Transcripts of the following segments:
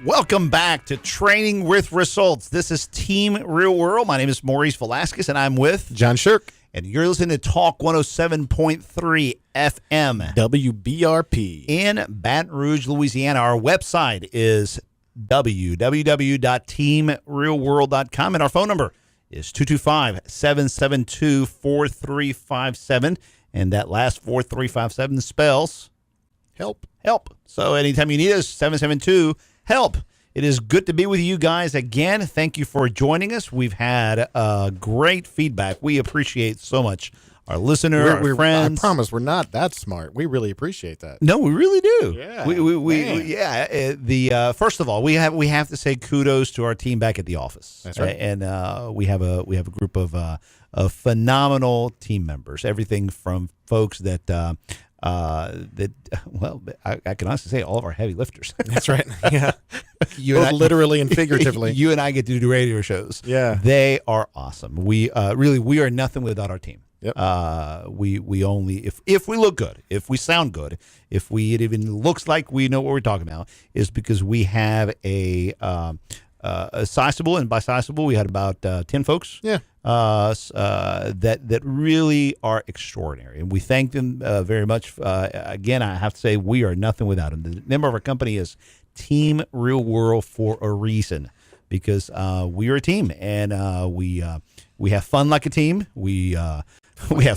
Welcome back to Training with Results. This is Team Real World. My name is Maurice Velasquez, and I'm with John Shirk. And you're listening to Talk 107.3 FM. WBRP. In Baton Rouge, Louisiana. Our website is www.teamrealworld.com, and our phone number is 225-772-4357. And that last 4357 spells Help. So anytime you need us, 772-HELP. It is good to be with you guys again. Thank you for joining us. We've had great feedback. We appreciate so much our listener, our friends. I promise we're not that smart. We really appreciate that. No, we really do. Yeah. First of all, we have to say kudos to our team back at the office. That's right. And we have a group of phenomenal team members. Everything from folks that I can honestly say all of our heavy lifters. That's right. Yeah. Both literally and figuratively. You and I get to do radio shows. Yeah. They are awesome. We are nothing without our team. Yep. We only if we look good, if we sound good, if it even looks like we know what we're talking about, is because we have a sizable, and by sizable we had about 10 folks. Yeah. That really are extraordinary, and we thank them very much. Again, I have to say we are nothing without them. The name of our company is Team Real World for a reason, because we are a team, and we have fun like a team. We have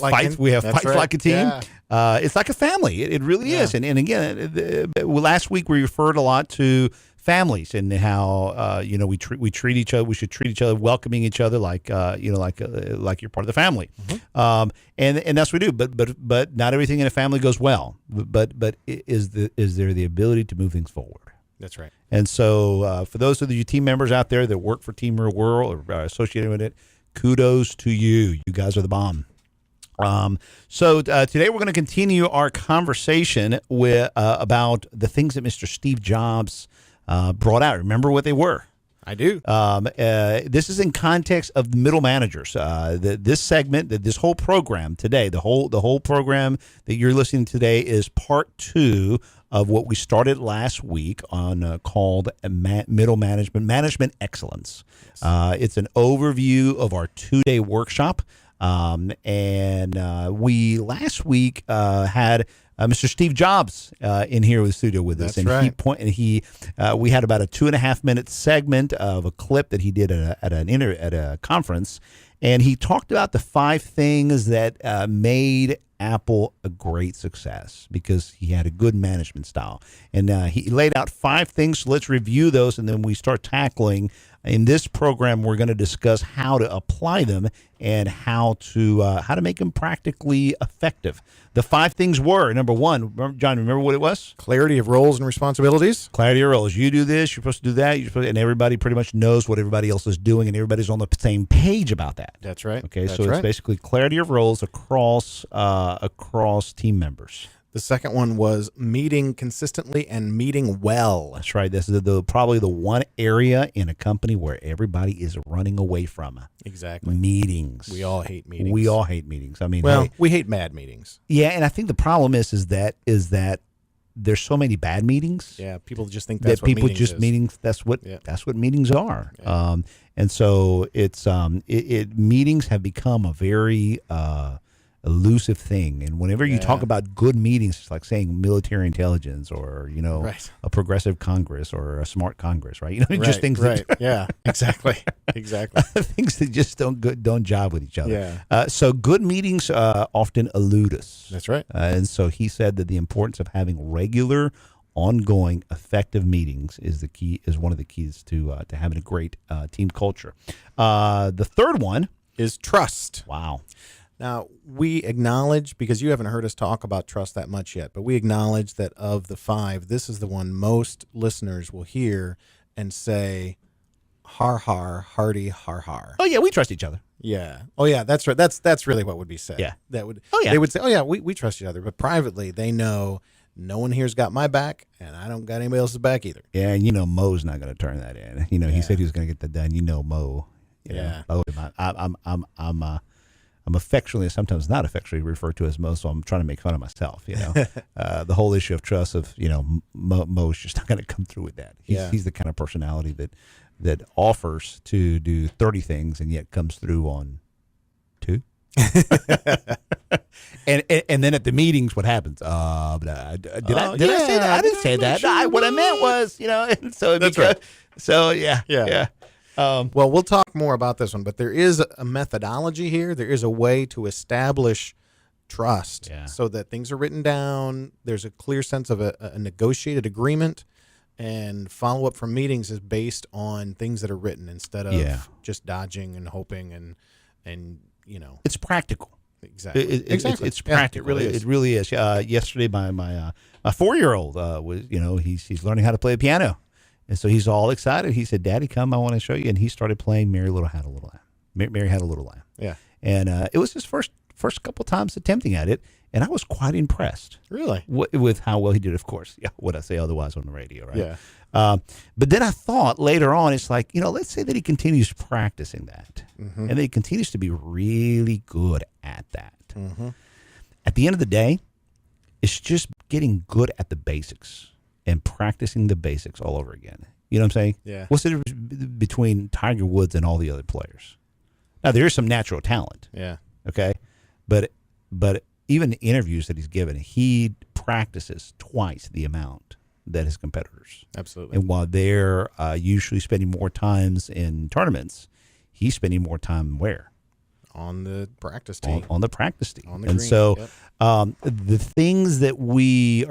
fights. We have fights like a team. Yeah. It's like a family. It really is. And again, last week we referred a lot to families and how we treat each other. We should treat each other, welcoming each other like like you're part of the family. Mm-hmm. And that's what we do. But not everything in a family goes well. But is there the ability to move things forward? That's right. And so for those of you team members out there that work for Team Real World or are associated with it, kudos to you. You guys are the bomb. So today we're going to continue our conversation with about the things that Mr. Steve Jobs brought out. Remember what they were? I do. This is in context of the middle managers. This segment, this whole program today, the whole program that you're listening to today is part 2 of what we started last week on called Middle Management Excellence. Yes. It's an overview of our 2-day workshop. We last week had Mr. Steve Jobs in here with the studio with us. That's right. We had about a 2.5-minute segment of a clip that he did at a conference, and he talked about the 5 things that made Apple a great success because he had a good management style. And he laid out 5 things. So let's review those, and then we start tackling. In this program, we're going to discuss how to apply them and how to make them practically effective. The 5 things were, number 1, John, remember what it was? Clarity of roles and responsibilities. Clarity of roles. You do this, you're supposed to do that, and everybody pretty much knows what everybody else is doing, and everybody's on the same page about that. That's right. Okay, That's so right. It's basically clarity of roles across team members. The second one was meeting consistently and meeting well. That's right. This is probably the one area in a company where everybody is running away from. Exactly. Meetings. We all hate meetings. I mean, we hate mad meetings. Yeah, and I think the problem is that there's so many bad meetings. Yeah, people just think that's what meetings. That's what meetings are. Yeah. And so it's meetings have become a very elusive thing, and whenever you talk about good meetings, it's like saying military intelligence or right. a progressive Congress or a smart Congress, right? Right, just things right. Yeah, exactly. things that just don't jive with each other. Yeah. So good meetings often elude us. That's right. And so he said that the importance of having regular, ongoing, effective meetings is one of the keys to having a great team culture. The third one is trust. Wow. Now, we acknowledge, because you haven't heard us talk about trust that much yet, but we acknowledge that of the 5, this is the one most listeners will hear and say, har, har, hardy, har, har. Oh, yeah, we trust each other. Yeah. Oh, yeah, that's right. That's really what would be said. Yeah. They would say, oh, yeah, we trust each other. But privately, they know no one here's got my back, and I don't got anybody else's back either. Yeah, and Mo's not going to turn that in. He said he was going to get that done. Mo. Yeah. Mo, I'm affectionately, sometimes not affectionately referred to as Mo, so I'm trying to make fun of myself. The whole issue of trust of Mo's just not going to come through with that. He's the kind of personality that offers to do 30 things and yet comes through on 2. and then at the meetings, what happens? Did I say that? I didn't say that. What I meant was, and so That's right. So yeah. Well, we'll talk more about this one, but there is a methodology here. There is a way to establish trust so that things are written down. There's a clear sense of a negotiated agreement, and follow-up from meetings is based on things that are written instead of just dodging and hoping and It's practical. Exactly. Exactly. It's practical. It really is. It really is. Yesterday, my 4-year-old was, he's learning how to play the piano. And so he's all excited. He said, "Daddy, come, I want to show you." And he started playing Mary Had a Little Lamb. Mary Had a Little Lamb. Yeah. And it was his first couple times attempting at it, and I was quite impressed. Really? With how well he did, of course. Yeah, would I say otherwise on the radio, right? Yeah. But then I thought later on, it's like, let's say that he continues practicing that, Mm-hmm. and that he continues to be really good at that. Mm-hmm. At the end of the day, it's just getting good at the basics and practicing the basics all over again. You know what I'm saying? Yeah. What's the difference between Tiger Woods and all the other players? Now, there is some natural talent, Yeah. okay? But even the interviews that he's given, he practices twice the amount that his competitors. Absolutely. And while they're usually spending more times in tournaments, he's spending more time where? On the practice tee. On the practice tee. On the And green, so yep. the things that we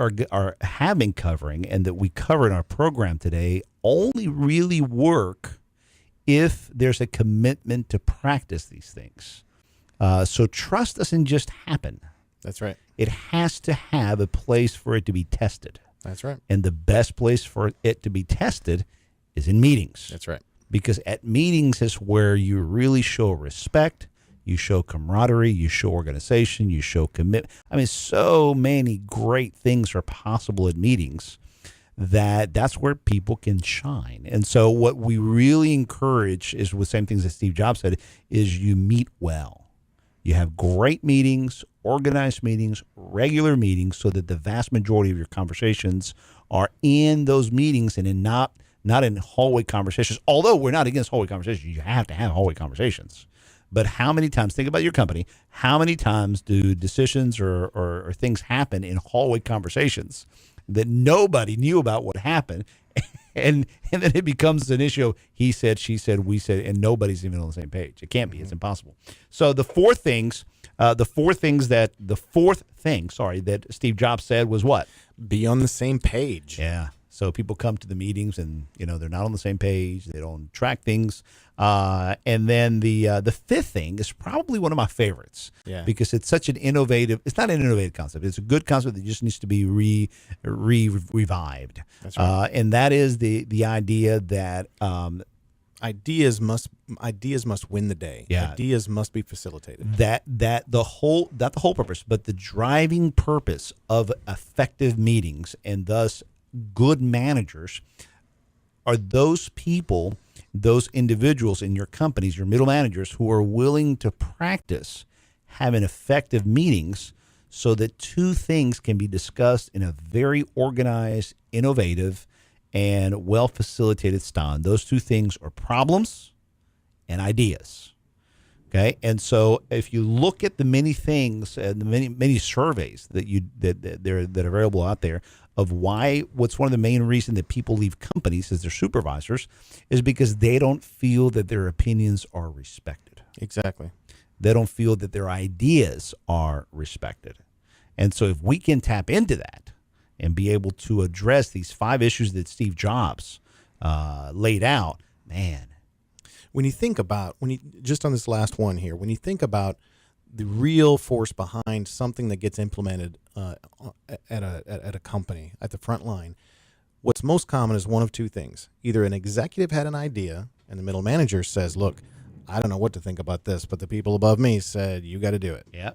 have been covering and that we cover in our program today only really work if there's a commitment to practice these things. So trust doesn't just happen. That's right. It has to have a place for it to be tested. That's right. And the best place for it to be tested is in meetings. That's right. Because at meetings is where you really show respect, you show camaraderie, you show organization, you show commitment. I mean, so many great things are possible at meetings that's where people can shine. And so what we really encourage is the same things that Steve Jobs said, is you meet well. You have great meetings, organized meetings, regular meetings, so that the vast majority of your conversations are in those meetings and not in hallway conversations. Although we're not against hallway conversations, you have to have hallway conversations. But how many times, think about your company, how many times do decisions or things happen in hallway conversations that nobody knew about what happened? And then it becomes an issue of he said, she said, we said, and nobody's even on the same page. It can't be. It's impossible. So the fourth thing that Steve Jobs said was what? Be on the same page. Yeah. So people come to the meetings and, they're not on the same page. They don't track things. And then the fifth thing is probably one of my favorites. Yeah. Because it's such it's not an innovative concept. It's a good concept that just needs to be revived. That's right. And that is the idea that ideas must win the day. Yeah. Ideas must be facilitated. that the whole purpose, but the driving purpose of effective meetings and thus good managers are those people, those individuals in your companies, your middle managers, who are willing to practice having effective meetings so that two things can be discussed in a very organized, innovative, and well-facilitated style. And those two things are problems and ideas. Okay, and so if you look at the many things and the many surveys that are available out there of what's one of the main reasons that people leave companies as their supervisors is because they don't feel that their opinions are respected. Exactly. They don't feel that their ideas are respected. And so if we can tap into that and be able to address these 5 issues that Steve Jobs laid out, man. When you think about, just on this last one here, when you think about the real force behind something that gets implemented at a company, at the front line, what's most common is one of two things. Either an executive had an idea and the middle manager says, look, I don't know what to think about this, but the people above me said, you got to do it. Yeah.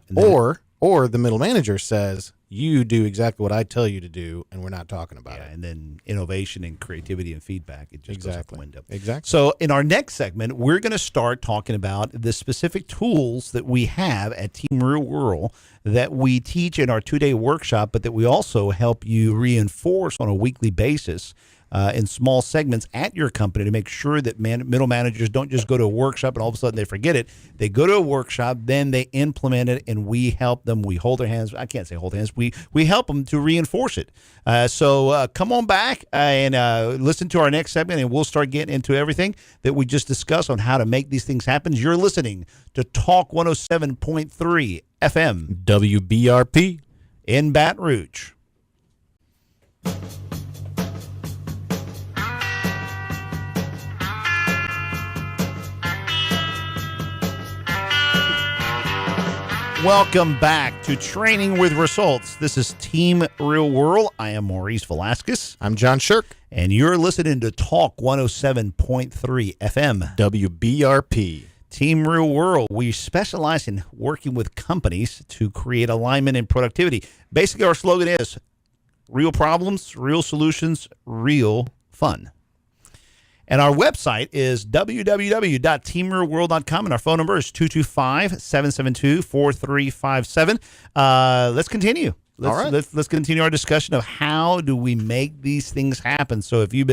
Or the middle manager says, You do exactly what I tell you to do, and we're not talking about Yeah, it. and then innovation and creativity and feedback, it just goes out the Exactly. window. Exactly. So in our next segment, we're going to start talking about the specific tools that we have at Team Real World that we teach in our 2-day workshop, but that we also help you reinforce on a weekly basis in small segments at your company to make sure that middle managers don't just go to a workshop and all of a sudden they forget it. They go to a workshop, then they implement it, and we help them. We hold their hands. I can't say hold hands. We help them to reinforce it. So come on back and listen to our next segment, and we'll start getting into everything that we just discussed on how to make these things happen. You're listening to Talk 107.3 FM WBRP. in Baton Rouge. Welcome back to Training with Results. This is Team Real World. I am Maurice Velasquez, I'm John Shirk. and you're listening to Talk 107.3 FM. WBRP. Team Real World, we specialize in working with companies to create alignment and productivity. Basically, our slogan is real problems, real solutions, real fun. And our website is www.teamrealworld.com, and our phone number is 225-772-4357. Let's continue. All right. Let's continue our discussion of how do we make these things happen. So if you're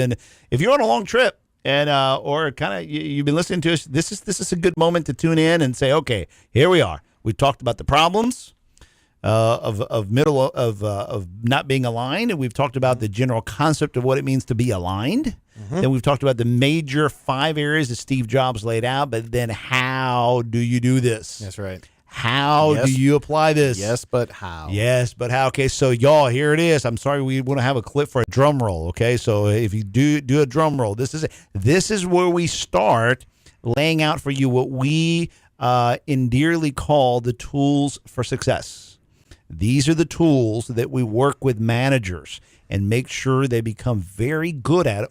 on a long trip and or kind of you've been listening to us, this is a good moment to tune in and say, okay, here we are. We talked about the problems of not being aligned, and we've talked about the general concept of what it means to be aligned. Then we've talked about the major 5 areas that Steve Jobs laid out, but then how do you do this? That's right. How Yes. do you apply this? Yes, but how? Yes, but how? Okay, so y'all, here it is. I'm sorry, we want to have a clip for a drum roll. Okay, so if you do a drum roll, this is where we start laying out for you what we endearly call the tools for success. These are the tools that we work with managers and make sure they become very good at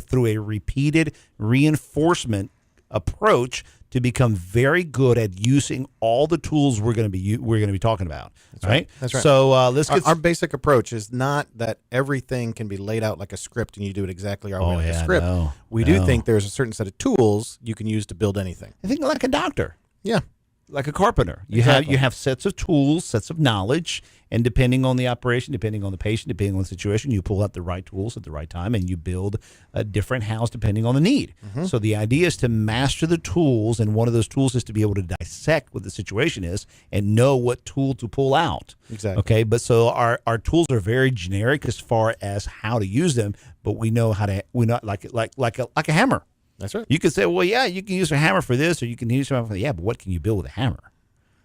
through a repeated reinforcement approach to become very good at using all the tools we're going to be talking about. That's right. That's right. So let's get Our basic approach is not that everything can be laid out like a script and you do it exactly our way like a script. We do think there's a certain set of tools you can use to build anything. I think like a doctor. Yeah. Like a carpenter. You Exactly. have sets of tools, sets of knowledge, and depending on the operation, depending on the patient, depending on the situation, you pull out the right tools at the right time and you build a different house depending on the need. So the idea is to master the tools, and one of those tools is to be able to dissect what the situation is and know what tool to pull out. Exactly. Okay, but so our tools are very generic as far as how to use them, but we know how to like a hammer. That's right. You could say, well, yeah, you can use a hammer for this, or you can use a hammer for that. Yeah, but what can you build with a hammer?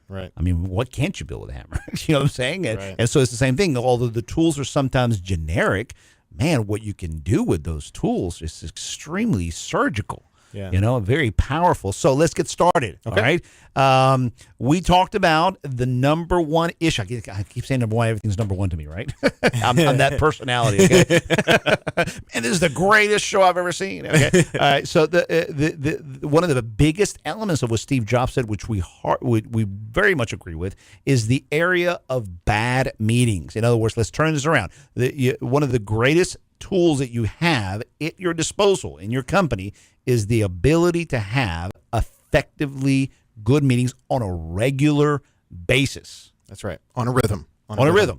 Right. I mean, what can't you build with a hammer? You know what I'm saying? Right. And so it's the same thing. Although the tools are sometimes generic, man, what you can do with those tools is extremely surgical. Yeah. You know, very powerful. So let's get started. Okay. All right. We talked about the number one issue. I keep saying number one. Everything's number one to me, right? I'm that personality. Okay. And this is the greatest show I've ever seen. Okay. All right. So the one of the biggest elements of what Steve Jobs said, which we very much agree with, is the area of bad meetings. In other words, let's turn this around. One of the greatest tools that you have at your disposal in your company is the ability to have effectively good meetings on a regular basis. That's right. On a rhythm. On a rhythm.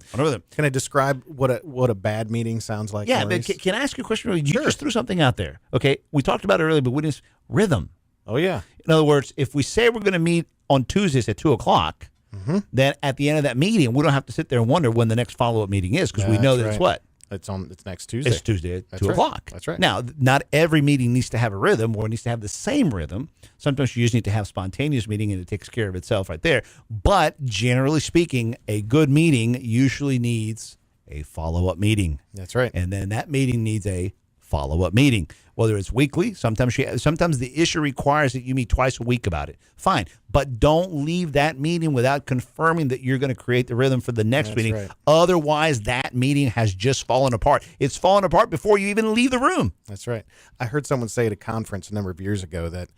Can I describe what a bad meeting sounds like? Yeah, but Maurice? can I ask you a question? You Sure. just threw something out there. Okay, we talked about it earlier, but we didn't rhythm. Oh yeah. In other words, if we say we're going to meet on Tuesdays at 2:00, then at the end of that meeting, we don't have to sit there and wonder when the next follow-up meeting is, because we know That's that it's right. what? It's next Tuesday. It's Tuesday at That's 2 right. o'clock. That's right. Now, not every meeting needs to have a rhythm or needs to have the same rhythm. Sometimes you just need to have spontaneous meeting and it takes care of itself right there. But generally speaking, a good meeting usually needs a follow-up meeting. That's right. And then that meeting needs a follow-up meeting, whether it's weekly. Sometimes the issue requires that you meet twice a week about it. Fine, but don't leave that meeting without confirming that you're going to create the rhythm for the next meeting. right. Otherwise, that meeting has just fallen apart. It's fallen apart before you even leave the room. That's right. I heard someone say at a conference a number of years ago that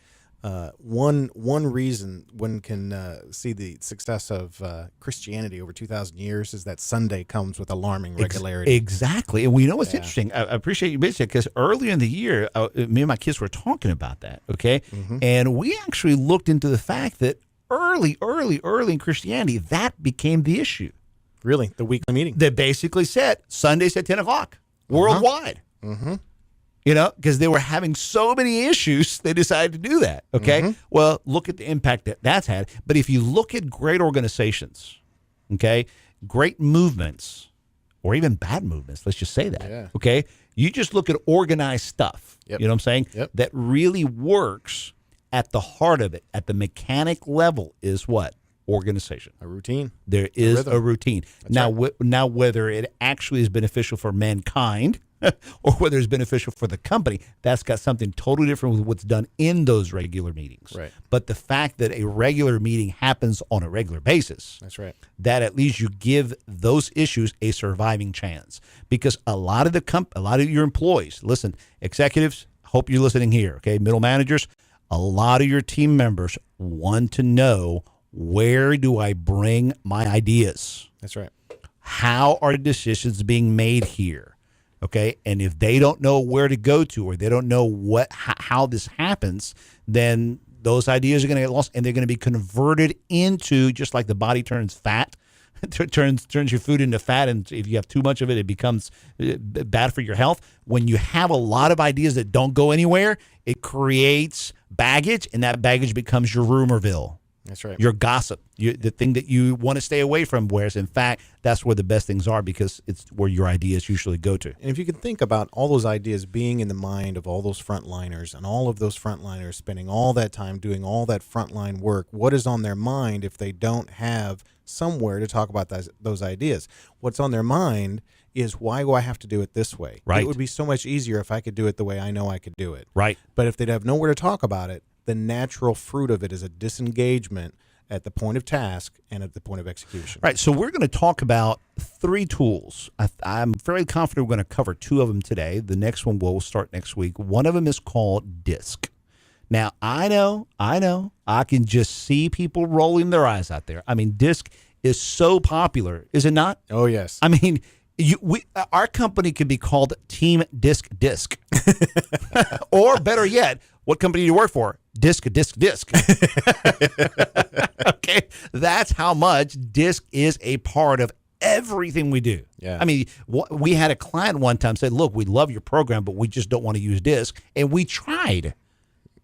one reason one can see the success of Christianity over 2,000 years is that Sunday comes with alarming regularity. Exactly. And we know what's interesting. I appreciate you mentioning it because earlier in the year, me and my kids were talking about that, okay? And we actually looked into the fact that early in Christianity, that became the issue. Really? The weekly meeting? They basically said Sundays at 10 o'clock worldwide. You know, because they were having so many issues, they decided to do that. Okay. Well, look at the impact that that's had. But if you look at great organizations, okay, great movements, or even bad movements, let's just say that. Yeah. Okay. You just look at organized stuff. Yep. You know what I'm saying? Yep. That really works at the heart of it, at the mechanic level, is what? Organization. A routine. There is rhythm. a routine. Now, whether it actually is beneficial for mankind or whether it's beneficial for the company, that's got something totally different with what's done in those regular meetings. Right. But the fact that a regular meeting happens on a regular basis, That's right. that at least you give those issues a surviving chance. Because a lot of your employees, listen, executives, hope you're listening here, okay, middle managers, a lot of your team members want to know, where do I bring my ideas? That's right. How are decisions being made here? Okay, and if they don't know where to go to, or they don't know how this happens, then those ideas are going to get lost, and they're going to be converted into, just like the body turns fat, turns your food into fat, and if you have too much of it, it becomes bad for your health. When you have a lot of ideas that don't go anywhere, it creates baggage, and that baggage becomes your rumorville. That's right. Your gossip, the thing that you want to stay away from, whereas in fact, that's where the best things are, because it's where your ideas usually go to. And if you can think about all those ideas being in the mind of all those frontliners, and all of those frontliners spending all that time doing all that frontline work, what is on their mind if they don't have somewhere to talk about those ideas? What's on their mind is, why do I have to do it this way? Right. It would be so much easier if I could do it the way I know I could do it. Right. But if they'd have nowhere to talk about it, the natural fruit of it is a disengagement at the point of task and at the point of execution. Right. So we're going to talk about 3 tools. I'm fairly confident we're going to cover 2 of them today. The next one will start next week. One of them is called DISC. Now, I know, I can just see people rolling their eyes out there. I mean, DISC is so popular, is it not? Oh, yes. I mean, our company could be called Team Disc. Or better yet, what company do you work for? Disc. Okay, that's how much DISC is a part of everything we do. Yeah. I mean, we had a client one time say, look, we love your program, but we just don't want to use DISC. And we tried,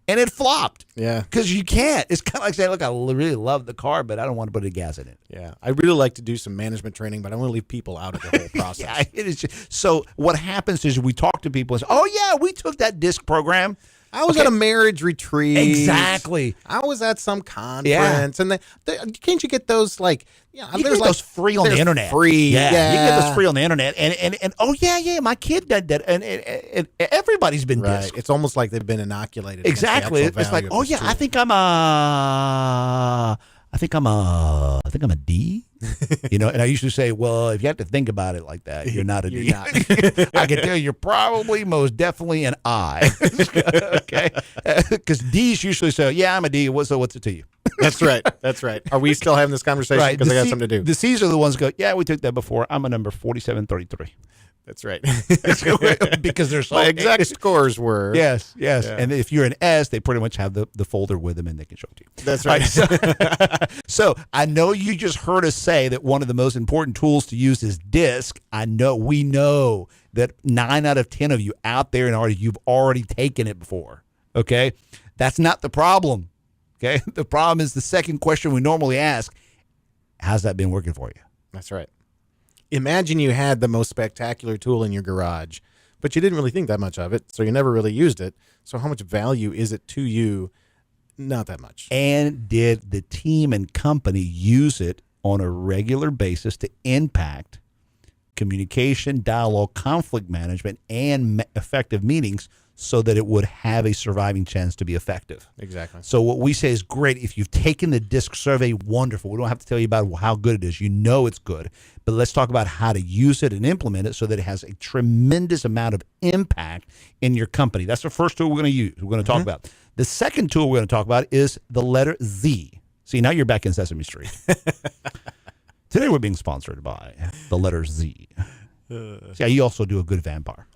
and it flopped. Yeah. Because you can't. It's kind of like saying, look, I really love the car, but I don't want to put any gas in it. Yeah. I really like to do some management training, but I want to leave people out of the whole process. Yeah, it is. So what happens is we talk to people and say, oh, yeah, we took that DISC program. I was at a marriage retreat. Exactly. I was at some conference, and can't you get those you get those free on the internet. Free, yeah. You get those free on the internet, and oh yeah, my kid did that, and everybo's been right. DISC. It's almost like they've been inoculated. Exactly. It's like, oh yeah, I think I'm a D. You know, and I used to say, well, if you have to think about it like that, you're not a D. Not. I can tell you're probably most definitely an I. Okay, because D's usually say, yeah, I'm a D. What's it to you? That's right. That's right. Are we still having this conversation? Right. Because I got something to do. The C's are the ones who go, yeah, we took that before. I'm a number 4733. That's right. Because they're so my exact scores were. Yes. Yeah. And if you're an S, they pretty much have the folder with them, and they can show it to you. That's right. So I know you just heard us say that one of the most important tools to use is DISC. We know that 9 out of 10 of you out there in audience, you've already taken it before. Okay, that's not the problem. Okay, the problem is the second question we normally ask: how's that been working for you? That's right. Imagine you had the most spectacular tool in your garage, but you didn't really think that much of it, so you never really used it. So how much value is it to you? Not that much. And did the team and company use it on a regular basis to impact communication, dialogue, conflict management, and effective meetings so that it would have a surviving chance to be effective? Exactly. So what we say is great. If you've taken the DISC survey, wonderful. We don't have to tell you about how good it is. You know it's good. But let's talk about how to use it and implement it so that it has a tremendous amount of impact in your company. That's the first tool we're going to use. We're going to talk about. The second tool we're going to talk about is the letter Z. See, now you're back in Sesame Street. Today we're being sponsored by the letter Z. Yeah, you also do a good vampire.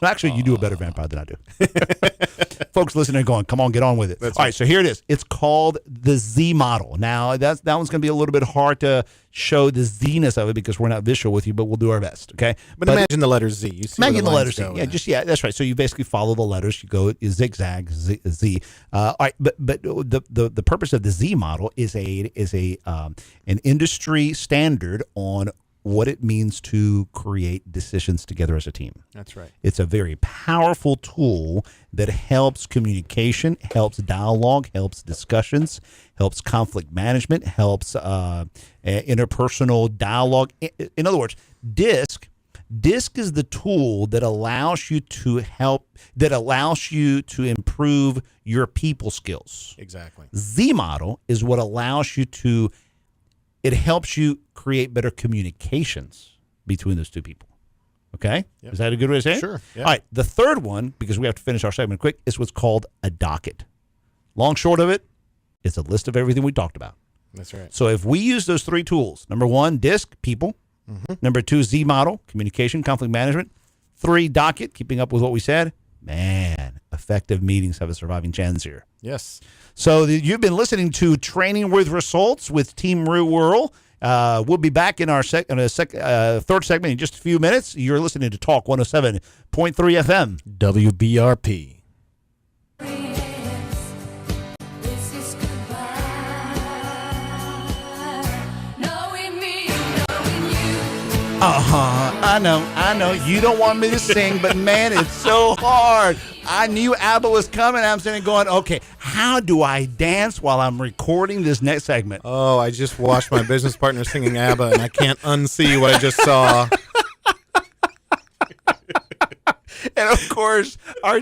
Actually, you do a better vampire than I do. Folks listening are going, come on, get on with it. All right, so here it is. It's called the Z model. Now, that one's going to be a little bit hard to show the Z-ness of it because we're not visual with you, but we'll do our best, okay? But imagine the letter Z. You see imagine the letter Z. go. Yeah, that's right. So you basically follow the letters. You go zigzag, Z. All right, but the purpose of the Z model is an industry standard on what it means to create decisions together as a team. That's right. It's a very powerful tool that helps communication, helps dialogue, helps discussions, helps conflict management, helps interpersonal dialogue. In other words, DISC is the tool that allows you to improve your people skills. Exactly. Z model is what allows you to it helps you create better communications between those two people. Okay? Yep. Is that a good way to say it? Sure. Yeah. All right. The third one, because we have to finish our segment quick, is what's called a docket. Long short of it, it's a list of everything we talked about. That's right. So if we use those three tools, number 1, DISC, people. Mm-hmm. Number 2, Z model, communication, conflict management. 3, docket, keeping up with what we said. Man, effective meetings have a surviving chance here. Yes. So you've been listening to Training with Results with Team Real World. We'll be back in our third segment in just a few minutes. You're listening to Talk 107.3 FM. WBRP. I know. You don't want me to sing, but man, it's so hard. I knew ABBA was coming. I'm sitting going, okay, how do I dance while I'm recording this next segment? Oh, I just watched my business partner singing ABBA, and I can't unsee what I just saw. And of course, our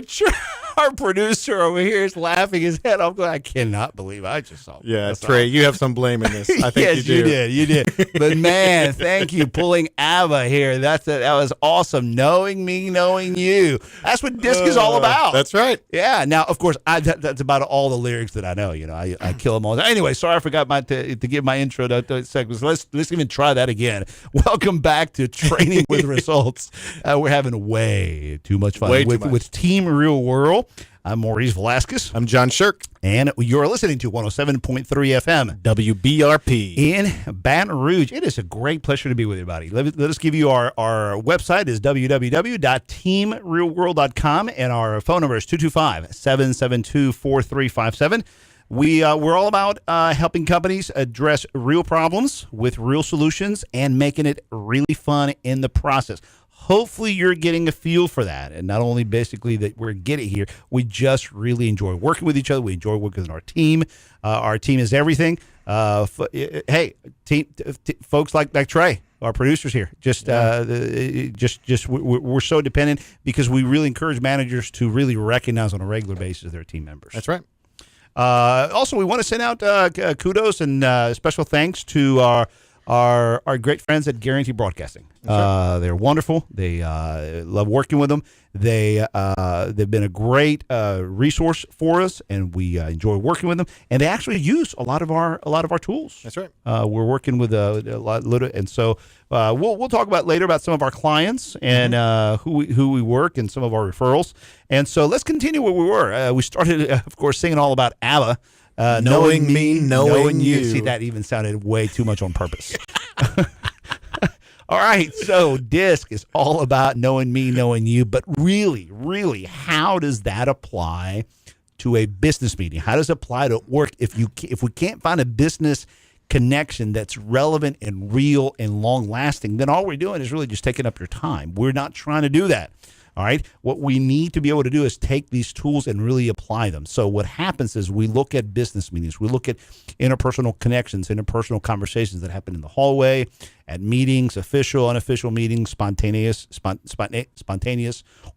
producer over here is laughing his head off. Going, I cannot believe I just saw. Yeah, Trey, you have some blame in this. I think yes, you did. But man, thank you pulling ABBA here. That was awesome. Knowing me, knowing you. That's what DISC is all about. That's right. Yeah. Now, of course, that's about all the lyrics that I know. You know, I kill them all. Anyway, sorry I forgot to give my intro to segments. Let's even try that again. Welcome back to Training with Results. We're having way too much fun with Team Real World. I'm Maurice Velasquez. I'm John Shirk. And you're listening to 107.3 FM. WBRP. In Baton Rouge. It is a great pleasure to be with you, buddy. Let us give you our website is www.teamrealworld.com, and our phone number is 225-772-4357. We're all about helping companies address real problems with real solutions and making it really fun in the process. Hopefully you're getting a feel for that, and not only basically that we're getting here, we just really enjoy working with each other. We enjoy working with our team. Our team is everything. Hey, folks like Trey, our producers here, we're so dependent because we really encourage managers to really recognize on a regular basis their team members. That's right. Also, we want to send out kudos and special thanks to our great friends at Guarantee Broadcasting. They're wonderful. They love working with them. They've been a great resource for us, and we enjoy working with them. And they actually use a lot of our tools. That's right. We're working with a lot, and so we'll talk about later about some of our clients and who we work and some of our referrals. And so let's continue where we were. We started, of course, singing all about ABBA. Knowing me, knowing you. See, that even sounded way too much on purpose. All right, so DISC is all about knowing me, knowing you, but really, how does that apply to a business meeting? How does it apply to work? If we can't find a business connection that's relevant and real and long-lasting, then all we're doing is really just taking up your time. We're not trying to do that. All right. What we need to be able to do is take these tools and really apply them. So what happens is we look at business meetings, we look at interpersonal connections, interpersonal conversations that happen in the hallway, at meetings, official, unofficial meetings, spontaneous,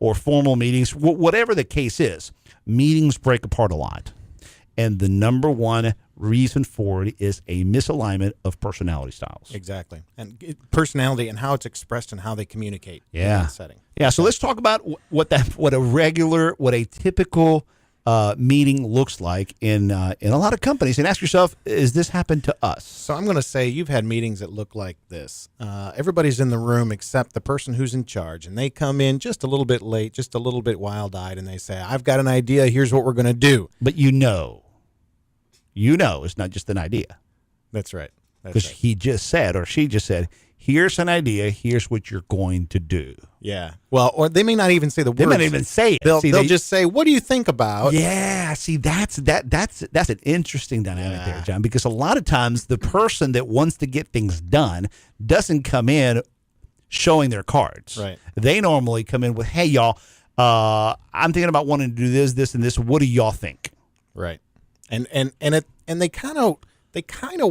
or formal meetings, whatever the case is. Meetings break apart a lot. And the number one reason for it is a misalignment of personality styles. Exactly. And personality and how it's expressed and how they communicate in that setting. Yeah, so let's talk about what a typical meeting looks like in a lot of companies, and ask yourself, is this happened to us? So I'm going to say you've had meetings that look like this. Everybody's in the room except the person who's in charge, and they come in just a little bit late, just a little bit wild-eyed, and they say, I've got an idea. Here's what we're going to do. But it's not just an idea. That's right. Because he just said, or she just said, here's an idea. Here's what you're going to do. Yeah. Well, or they may not even say the words. They might not even say it. They'll just say, what do you think about? Yeah. See, that's an interesting dynamic there, John, because a lot of times the person that wants to get things done doesn't come in showing their cards. Right. They normally come in with, hey, y'all, I'm thinking about wanting to do this, and this. What do y'all think? Right. And they kind of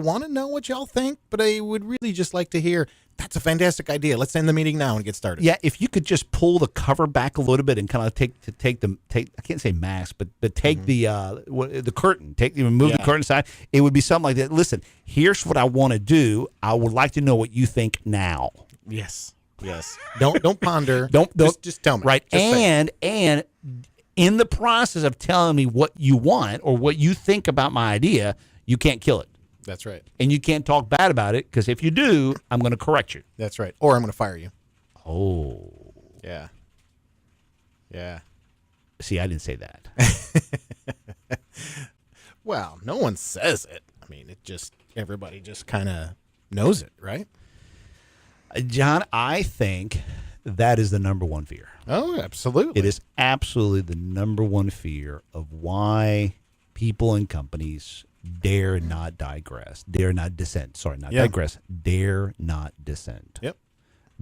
want to know what y'all think, but I would really just like to hear, that's a fantastic idea. Let's end the meeting now and get started. Yeah, if you could just pull the cover back a little bit and kind of take I can't say mask, but take the curtain, move the curtain aside, it would be something like that. Listen, here's what I want to do. I would like to know what you think now. Yes. Don't ponder. Don't just tell me. Right. Just and in the process of telling me what you want or what you think about my idea, you can't kill it. That's right. And you can't talk bad about it, because if you do, I'm going to correct you. That's right. Or I'm going to fire you. Oh. Yeah. See, I didn't say that. Well, no one says it. I mean, everybody just kind of knows it, right? John, I think that is the number one fear. Oh, absolutely. It is absolutely the number one fear of why people and companies dare not digress, dare not dissent. Sorry, not digress, dare not dissent. Yep.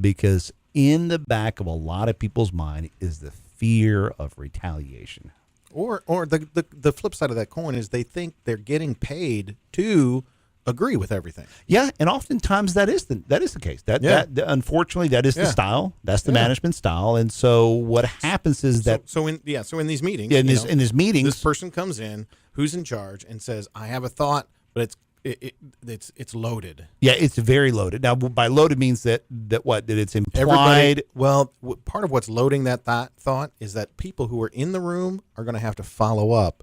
Because in the back of a lot of people's mind is the fear of retaliation. Or the flip side of that coin is they think they're getting paid to agree with everything. Yeah, and oftentimes that is the case. That unfortunately that is the style. That's the management style. And so what happens is that in these meetings, in these meetings, this person comes in who's in charge and says, "I have a thought, but it's loaded." Yeah, it's very loaded. Now, by loaded means that it's implied. Part of what's loading that thought is that people who are in the room are going to have to follow up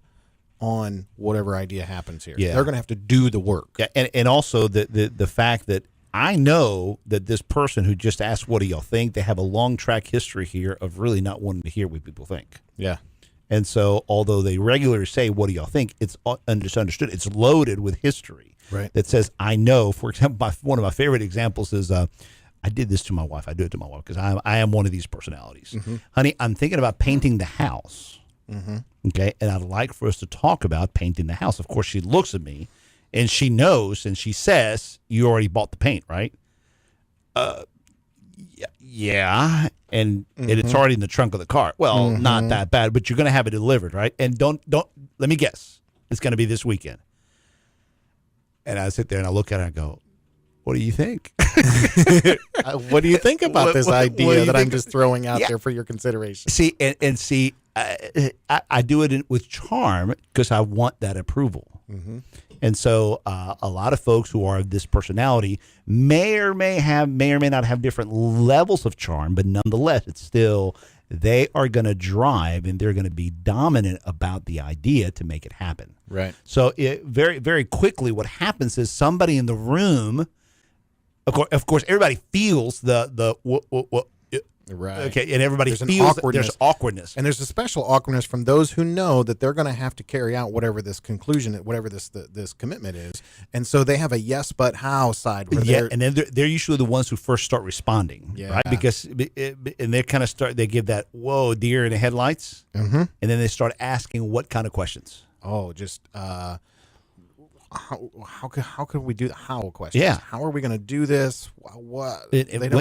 on whatever idea happens here. Yeah. They're going to have to do the work. Yeah, and also the fact that I know that this person who just asked, what do y'all think? They have a long track history here of really not wanting to hear what people think. Yeah. And so although they regularly say, what do y'all think? It's understood. It's loaded with history that says, I know. For example, one of my favorite examples is I did this to my wife. I do it to my wife because I am one of these personalities. Mm-hmm. Honey, I'm thinking about painting the house. Mm-hmm. Okay, and I'd like for us to talk about painting the house. Of course, she looks at me, and she knows, and she says, "You already bought the paint, right?" Yeah, and it's already in the trunk of the car. Well, not that bad, but you're going to have it delivered, right? And don't. Let me guess, it's going to be this weekend. And I sit there and I look at her and I go, "What do you think?" What do you think about this idea that I'm just throwing out there for your consideration? See, see. I do it with charm because I want that approval. Mm-hmm. And so a lot of folks who are of this personality may or may not have different levels of charm, but nonetheless, it's still, they are going to drive and they're going to be dominant about the idea to make it happen. Right. So very, very quickly, what happens is somebody in the room, of course, everybody feels the Right. Okay, and everybody feels there's awkwardness. And there's a special awkwardness from those who know that they're going to have to carry out whatever this conclusion, whatever this commitment is. And so they have a yes, but how side. And then they're usually the ones who first start responding, right? Because and they kind of they give that, whoa, deer in the headlights. Mm-hmm. And then they start asking what kind of questions? Oh, just how could we do the how questions? Yeah. How are we going to do this? What?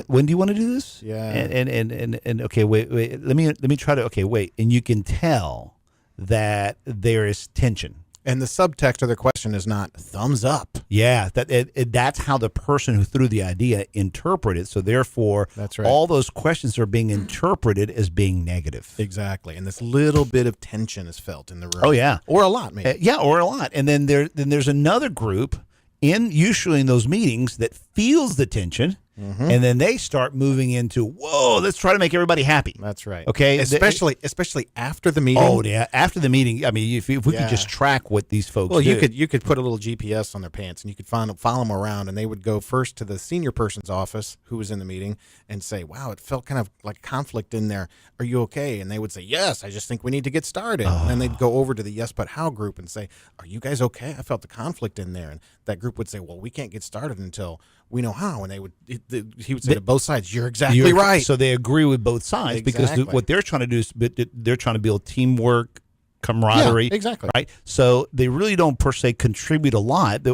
When do you want to do this? Yeah. And okay, wait. Let me try to. Okay, wait. And you can tell that there is tension. And the subtext of the question is not thumbs up. Yeah, that's how the person who threw the idea interpreted. So therefore, that's right. All those questions are being interpreted as being negative. Exactly, and this little bit of tension is felt in the room. Oh yeah, or a lot maybe. Or a lot. And then there's another group usually in those meetings that feels the tension and then they start moving into, whoa, let's try to make everybody happy. That's right. Okay, especially after the meeting. Oh yeah, after the meeting. I mean, if we could just track what these folks. Well, do. you could put a little GPS on their pants, and you could follow them around, and they would go first to the senior person's office who was in the meeting and say, "Wow, it felt kind of like conflict in there. Are you okay?" And they would say, "Yes, I just think we need to get started." And then they'd go over to the Yes But How group and say, "Are you guys okay? I felt the conflict in there." And that group would say, "Well, we can't get started until we know how." And he would say to both sides, "You're exactly right." So they agree with both sides because what they're trying to do is they're trying to build teamwork, camaraderie. Yeah, exactly. Right. So they really don't per se contribute a lot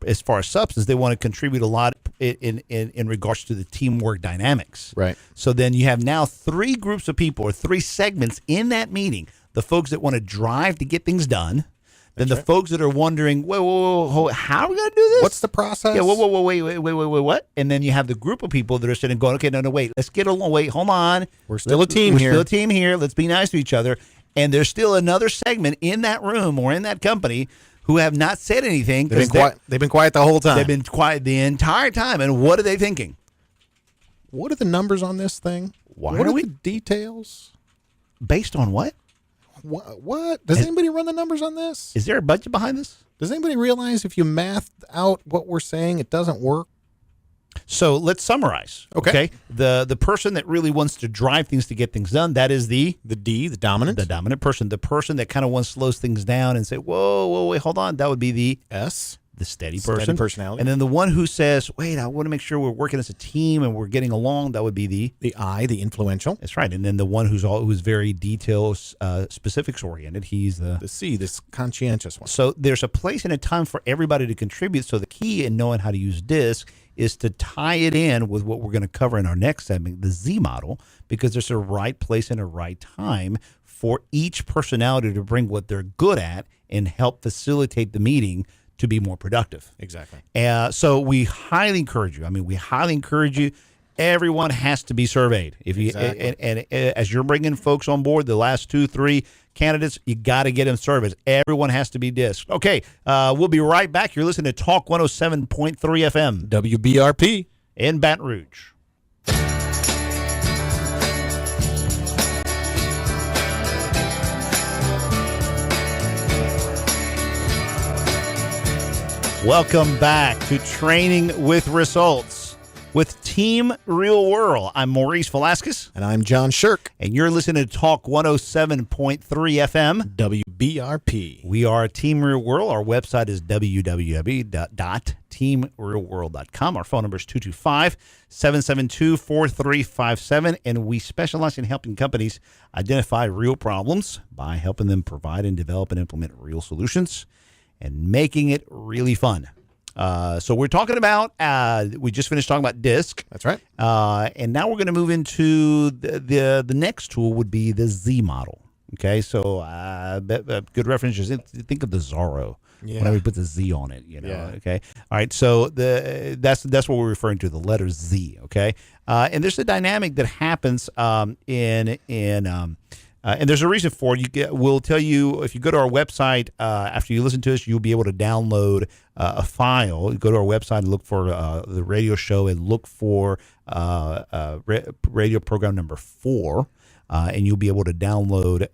as far as substance. They want to contribute a lot in regards to the teamwork dynamics. Right. So then you have now three groups of people or three segments in that meeting. The folks that want to drive to get things done. Then the folks that are wondering, whoa, how are we going to do this? What's the process? Yeah, whoa, wait, what? And then you have the group of people that are sitting going, okay, no, wait, let's get along. Wait, hold on. We're still a team here. We're still a team here. Let's be nice to each other. And there's still another segment in that room or in that company who have not said anything. They've been quiet the whole time. They've been quiet the entire time. And what are they thinking? What are the numbers on this thing? What are are we- the details? Based on what? What? Does anybody run the numbers on this? Is there a budget behind this? Does anybody realize if you math out what we're saying, it doesn't work? So let's summarize. Okay. The person that really wants to drive things to get things done, that is the dominant. The dominant person. The person that kind of wants to slow things down and say, whoa, wait, hold on. That would be the S. The steady Steady personality. And then the one who says, wait, I want to make sure we're working as a team and we're getting along, that would be the I, the influential. That's right. And then the one who's very detail specifics oriented, he's the C, this conscientious one. So there's a place and a time for everybody to contribute. So the key in knowing how to use DISC is to tie it in with what we're going to cover in our next segment, the Z model, because there's a right place and a right time for each personality to bring what they're good at and help facilitate the meeting to be more productive. Exactly. So we highly encourage you. Everyone has to be surveyed. If you and as you're bringing folks on board, the last 2-3 candidates, you got to get them surveyed. Everyone has to be DISC. Okay, we'll be right back. You're listening to Talk 107.3 FM, WBRP in Baton Rouge. Welcome back to Training with Results with Team Real World. I'm Maurice Velasquez. And I'm John Shirk. And you're listening to Talk 107.3 FM. WBRP. We are Team Real World. Our website is www.teamrealworld.com. Our phone number is 225-772-4357. And we specialize in helping companies identify real problems by helping them provide and develop and implement real solutions and making it really fun. So we're talking about, we just finished talking about DISC. That's right. And now we're going to move into the next tool would be the Z model. Okay, so good reference, just think of the Zorro. Yeah. Whenever we put the Z on it, you know. Yeah. Okay. All right. So that's what we're referring to, the letter Z. Okay. And there's a dynamic that happens and there's a reason for it. We'll tell you if you go to our website after you listen to us, you'll be able to download a file. You go to our website and look for the radio show and look for radio program number 4. And you'll be able to download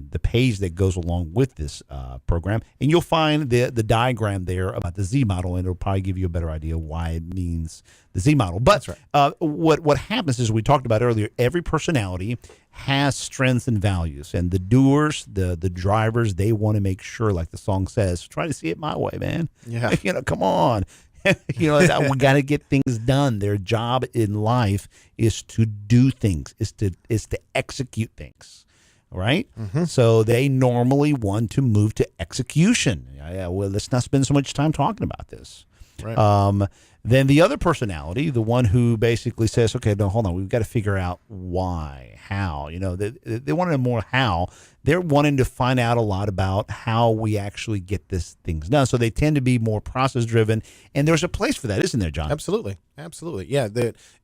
the page that goes along with this program. And you'll find the diagram there about the Z model, and it'll probably give you a better idea why it means the Z model. But That's right. What happens is, we talked about earlier, every personality has strengths and values. And the doers, the drivers, they want to make sure, like the song says, try to see it my way, man. Yeah. Come on. We got to get things done. Their job in life is to do things, is to execute things, right? Mm-hmm. So they normally want to move to execution. Well, let's not spend so much time talking about this. Right. Then the other personality, the one who basically says, okay, no, hold on, we've got to figure out why, how. They want to know more how. They're wanting to find out a lot about how we actually get this things done. So they tend to be more process driven, and there's a place for that, isn't there, John? Absolutely. Yeah.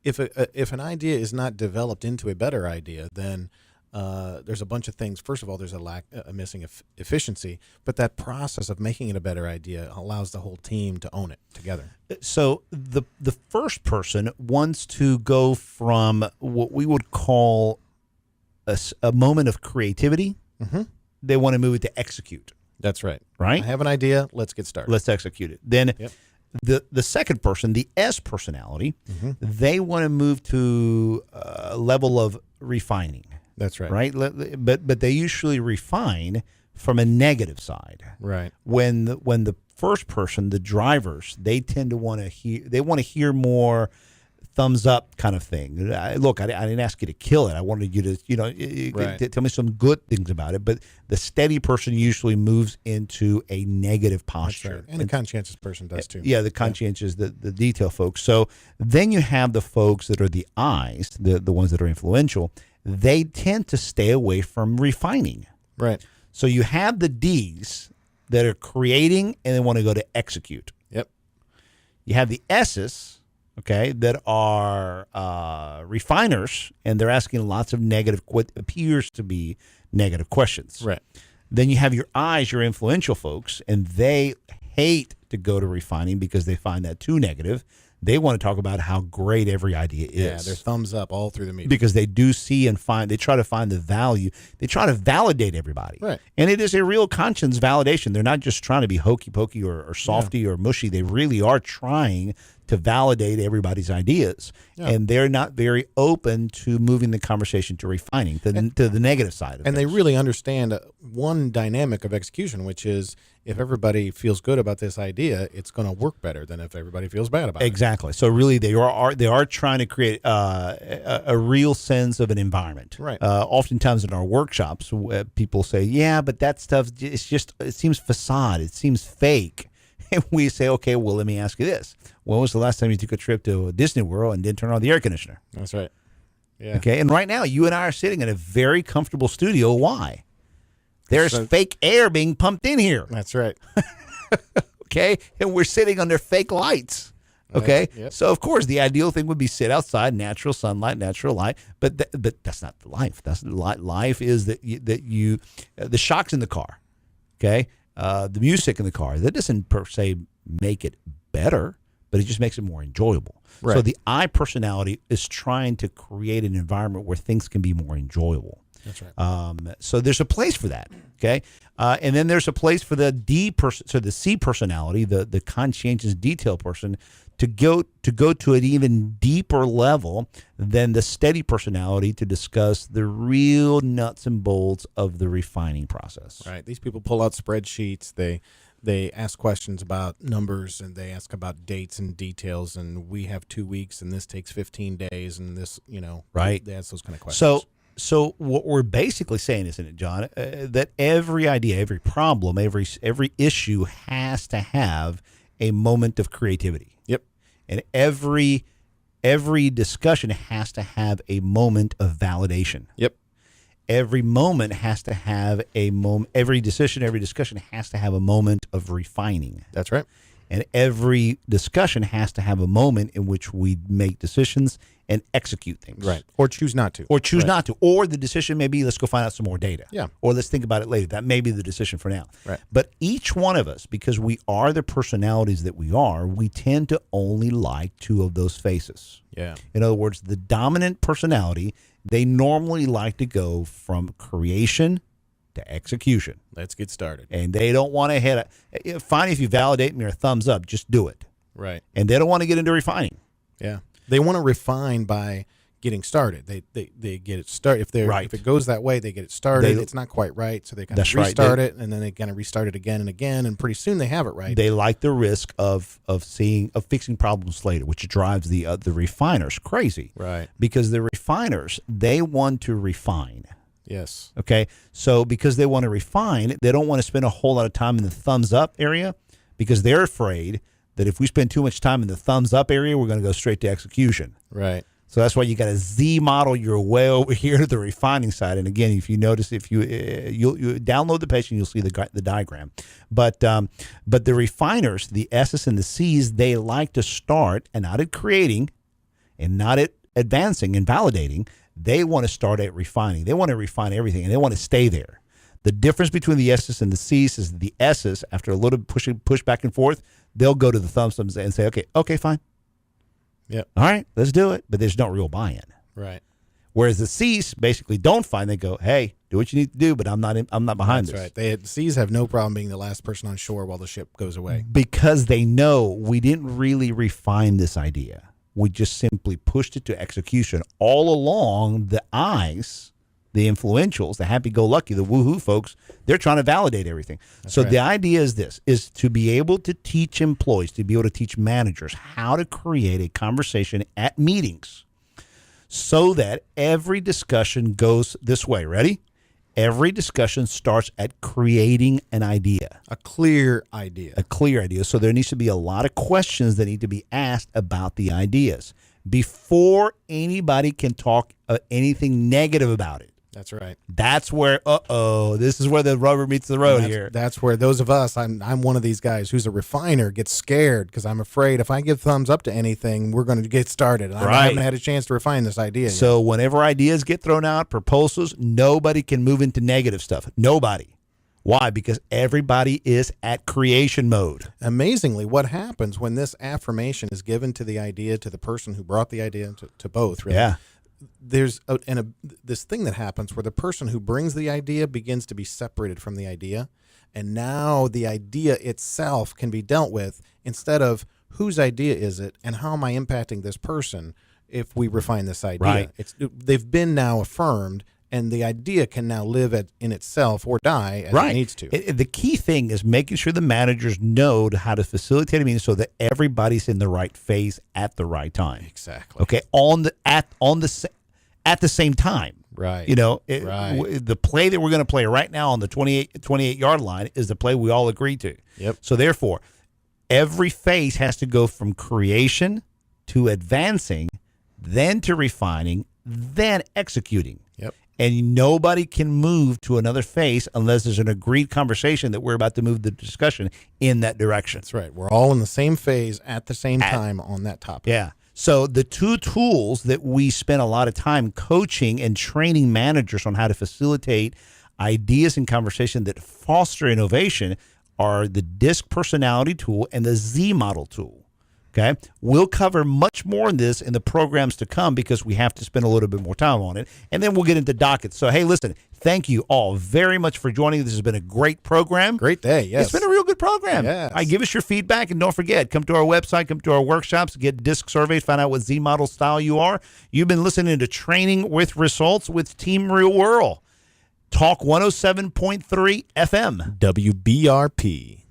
If an idea is not developed into a better idea, then There's a bunch of things. First of all, there's a missing efficiency, but that process of making it a better idea allows the whole team to own it together. So the first person wants to go from what we would call a moment of creativity. Mm-hmm. They want to move it to execute. That's right. Right? I have an idea. Let's get started. Let's execute it. Then Yep. the second person, the S personality, Mm-hmm. they want to move to a level of refining. That's right. Right? But they usually refine from a negative side. Right. When the first person, the drivers, they tend to want to hear more thumbs up kind of thing. Look, I didn't ask you to kill it. I wanted you to, Right. tell me some good things about it. But the steady person usually moves into a negative That's posture. right. And the conscientious person does too. Yeah, the conscientious, the detail folks. So then you have the folks that are the I's, the ones that are influential. They tend to stay away from refining. Right. So you have the D's that are creating and they want to go to execute. Yep. You have the S's, okay, that are refiners, and they're asking lots of what appears to be negative questions. Right. Then you have your I's, your influential folks, and they hate to go to refining because they find that too negative. They want to talk about how great every idea is. Yeah, they're thumbs up all through the meeting. Because they do see and they try to find the value. They try to validate everybody. Right. And it is a real conscience validation. They're not just trying to be hokey pokey or softy or mushy. They really are trying to validate everybody's ideas. Yeah. And they're not very open to moving the conversation to refining, to the negative side of And things. they really understand one dynamic of execution, which is if everybody feels good about this idea, it's going to work better than if everybody feels bad about it. Exactly. So really, they are trying to create a real sense of an environment. Right. Oftentimes in our workshops, people say, "Yeah, but that stuff it seems facade. It seems fake." And we say, "Okay, well, let me ask you this: when was the last time you took a trip to Disney World and didn't turn on the air conditioner?" That's right. Yeah. Okay. And right now, you and I are sitting in a very comfortable studio. Why? There's So- fake air being pumped in here. That's right. Okay, and we're sitting under fake lights. Okay, Yep. so of course the ideal thing would be sit outside, natural sunlight, natural light. But that's not the life. That's the life is that you the shocks in the car. Okay, the music in the car that doesn't per se make it better, but it just makes it more enjoyable. So Right. the I personality is trying to create an environment where things can be more enjoyable. That's right. So there's a place for that, okay? And then there's a place for the D person, so the C personality, the conscientious detail person, to go to an even deeper level than the steady personality to discuss the real nuts and bolts of the refining process. Right. These people pull out spreadsheets. They ask questions about numbers, and they ask about dates and details, and we have 2 weeks and this takes 15 days and this, Right. They ask those kind of questions. So what we're basically saying, isn't it, John, that every idea, every problem, every issue has to have a moment of creativity. Yep. And every discussion has to have a moment of validation. Yep. Every moment has to have a moment. Every decision, every discussion has to have a moment of refining. That's right. And every discussion has to have a moment in which we make decisions and execute things. Right. Or choose not to. Or choose Right. not to. Or the decision may be, let's go find out some more data. Yeah. Or let's think about it later. That may be the decision for now. Right. But each one of us, because we are the personalities that we are, we tend to only like two of those faces. Yeah. In other words, the dominant personality, they normally like to go from creation to execution. Let's get started. And they don't want to hit it. Fine if you validate me or thumbs up, just do it. Right. And they don't want to get into refining. Yeah. They want to refine by getting started. They get it started. If it goes that way, they get it started. It's not quite right, so they kind of That's right. restart it, and then they kind of restart it again and again, and pretty soon they have it right. They like the risk of fixing problems later, which drives the refiners crazy. Right. Because the refiners, they want to refine. Yes. Okay. So because they want to refine, they don't want to spend a whole lot of time in the thumbs up area because they're afraid that if we spend too much time in the thumbs up area, we're going to go straight to execution. Right. So that's why you got to Z model your way over here to the refining side. And again, if you notice, if you download the page and you'll see the diagram. But the refiners, the S's and the C's, they like to start and not at creating and not at advancing and validating. They want to start at refining. They want to refine everything, and they want to stay there. The difference between the S's and the C's is the S's, after a little push back and forth, they'll go to the thumbs and say, okay, fine. Yep. All right, let's do it. But there's no real buy-in. Right. Whereas the C's basically don't find. They go, hey, do what you need to do, but I'm not behind That's this. right. The C's have no problem being the last person on shore while the ship goes away. Because they know we didn't really refine this idea. We just simply pushed it to execution. All along, the I's, the influentials, the happy-go-lucky, the woohoo folks, they're trying to validate everything. So right. the idea is this, is to be able to teach employees, to be able to teach managers how to create a conversation at meetings so that every discussion goes this way. Ready? Every discussion starts at creating an idea. A clear idea. A clear idea. So there needs to be a lot of questions that need to be asked about the ideas before anybody can talk anything negative about it. That's right. That's where, this is where the rubber meets the road here. That's where those of us, I'm one of these guys who's a refiner, gets scared because I'm afraid if I give thumbs up to anything, we're going to get started. And I haven't had a chance to refine this idea yet. So whenever ideas get thrown out, proposals, nobody can move into negative stuff. Nobody. Why? Because everybody is at creation mode. Amazingly, what happens when this affirmation is given to the idea, to the person who brought the idea, to both, really? Yeah. There's this thing that happens where the person who brings the idea begins to be separated from the idea, and now the idea itself can be dealt with instead of whose idea is it and how am I impacting this person if we refine this idea. Right. They've been now affirmed, and the idea can now live in itself or die as it needs to. The key thing is making sure the managers know how to facilitate a meeting so that everybody's in the right phase at the right time. Exactly. Okay, at the same time. Right. The play that we're going to play right now on the 28-yard line is the play we all agree to. Yep. So therefore, every phase has to go from creation to advancing, then to refining, then executing. Yep. And nobody can move to another phase unless there's an agreed conversation that we're about to move the discussion in that direction. That's right. We're all in the same phase at the same time on that topic. Yeah. So the two tools that we spend a lot of time coaching and training managers on how to facilitate ideas and conversation that foster innovation are the DISC personality tool and the Z model tool. Okay, we'll cover much more in this in the programs to come because we have to spend a little bit more time on it. And then we'll get into dockets. So, hey, listen, thank you all very much for joining. This has been a great program. Great day, yes. It's been a real good program. Yes. Give us your feedback. And don't forget, come to our website, come to our workshops, get DISC surveys, find out what Z model style you are. You've been listening to Training with Results with Team Real World. Talk 107.3 FM. WBRP.